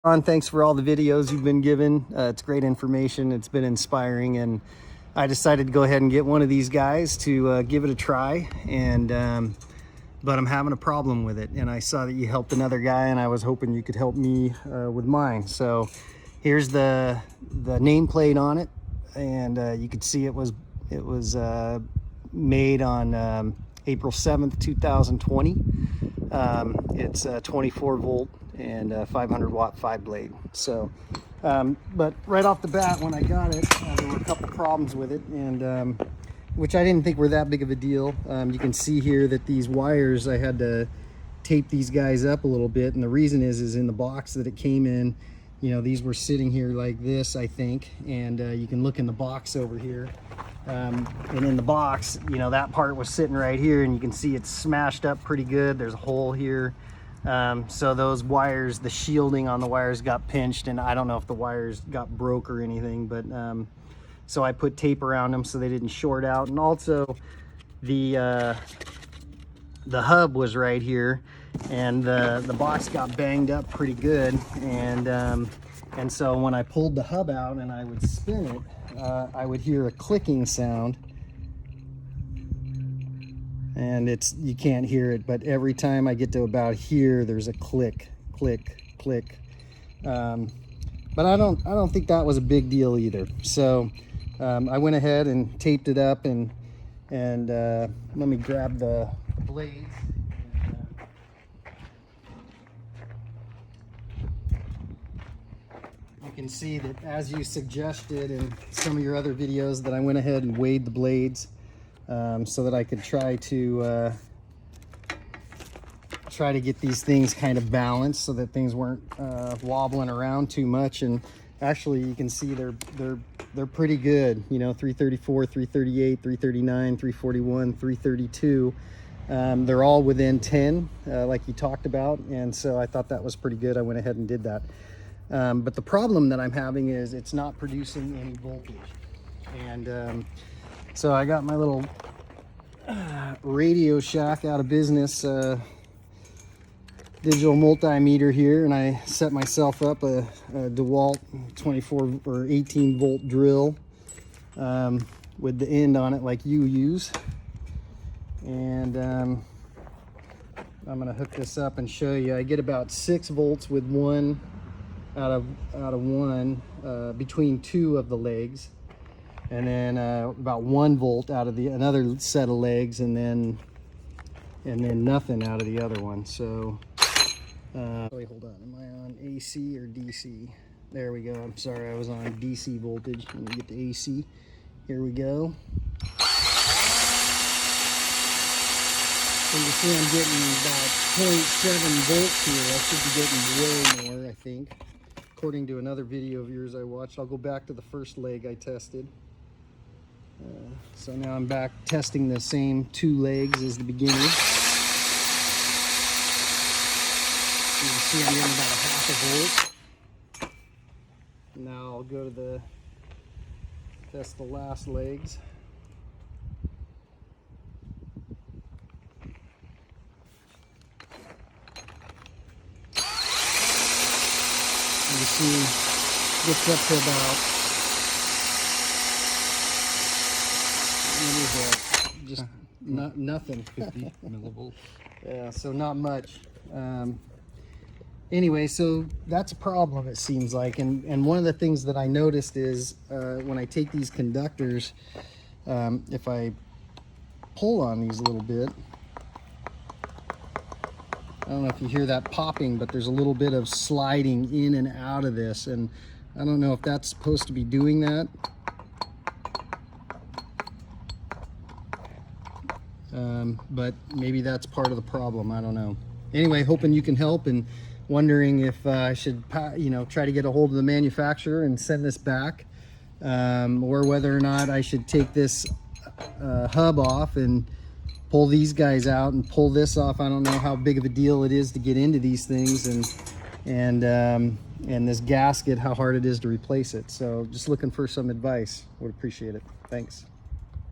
Thanks for all the videos you've been given. It's great information. It's been inspiring, and I decided to go ahead and get one of these guys to give it a try. But I'm having a problem with it, and I saw that you helped another guy, and I was hoping you could help me with mine. So here's the nameplate on it, and you could see it was made on April 7th, 2020. It's 24 volt and 500 watt 5-blade. So but right off the bat when I got it, there were a couple problems with it, and which I didn't think were that big of a deal. You can see here that these wires, I had to tape these guys up a little bit, and the reason is in the box that it came in, you know, these were sitting here like this, I think, and you can look in the box over here, and in the box, you know, that part was sitting right here, and you can see it's smashed up pretty good. There's a hole here. So those wires, the shielding on the wires got pinched, and I don't know if the wires got broke or anything, but so I put tape around them so they didn't short out. And also the hub was right here, and the box got banged up pretty good, and so when I pulled the hub out and I would spin it, I would hear a clicking sound, and you can't hear it, but every time I get to about here, there's a click, click, click. But I don't think that was a big deal either. So I went ahead and taped it up, and let me grab the blades. You can see that, as you suggested in some of your other videos, that I went ahead and weighed the blades so that I could try to get these things kind of balanced so that things weren't wobbling around too much. And actually, you can see they're pretty good. You know, 334, 338, 339, 341, 332. They're all within 10, like you talked about, and so I thought that was pretty good. I went ahead and did that. But the problem that I'm having is it's not producing any voltage. And so I got my little Radio Shack out of business digital multimeter here, and I set myself up a DeWalt 24 or 18 volt drill with the end on it like you use. And I'm gonna hook this up and show you. I get about 6 volts with one out of one between two of the legs, and then about 1 volt out of another set of legs, and then nothing out of the other one. So wait, hold on, am I on AC or DC? There we go. I'm sorry, I was on DC voltage. Let me get to AC. Here we go. So you see I'm getting about 0.7 volts here. I should be getting way more, I think, according to another video of yours I watched. I'll go back to the first leg I tested. So now I'm back testing the same 2 legs as the beginning. You can see I'm getting about 0.5 volt. Now I'll go to test the last legs. You see, gets up to about, what is that? Just nothing. 50 millivolts. Yeah, so not much. Anyway, so that's a problem, it seems like. And one of the things that I noticed is when I take these conductors, if I pull on these a little bit, I don't know if you hear that popping, but there's a little bit of sliding in and out of this, and I don't know if that's supposed to be doing that. But maybe that's part of the problem. I don't know. Anyway, hoping you can help, and wondering if I should, try to get a hold of the manufacturer and send this back, or whether or not I should take this hub off and pull these guys out and pull this off. I don't know how big of a deal it is to get into these things, and this gasket, how hard it is to replace it. So just looking for some advice. Would appreciate it. Thanks.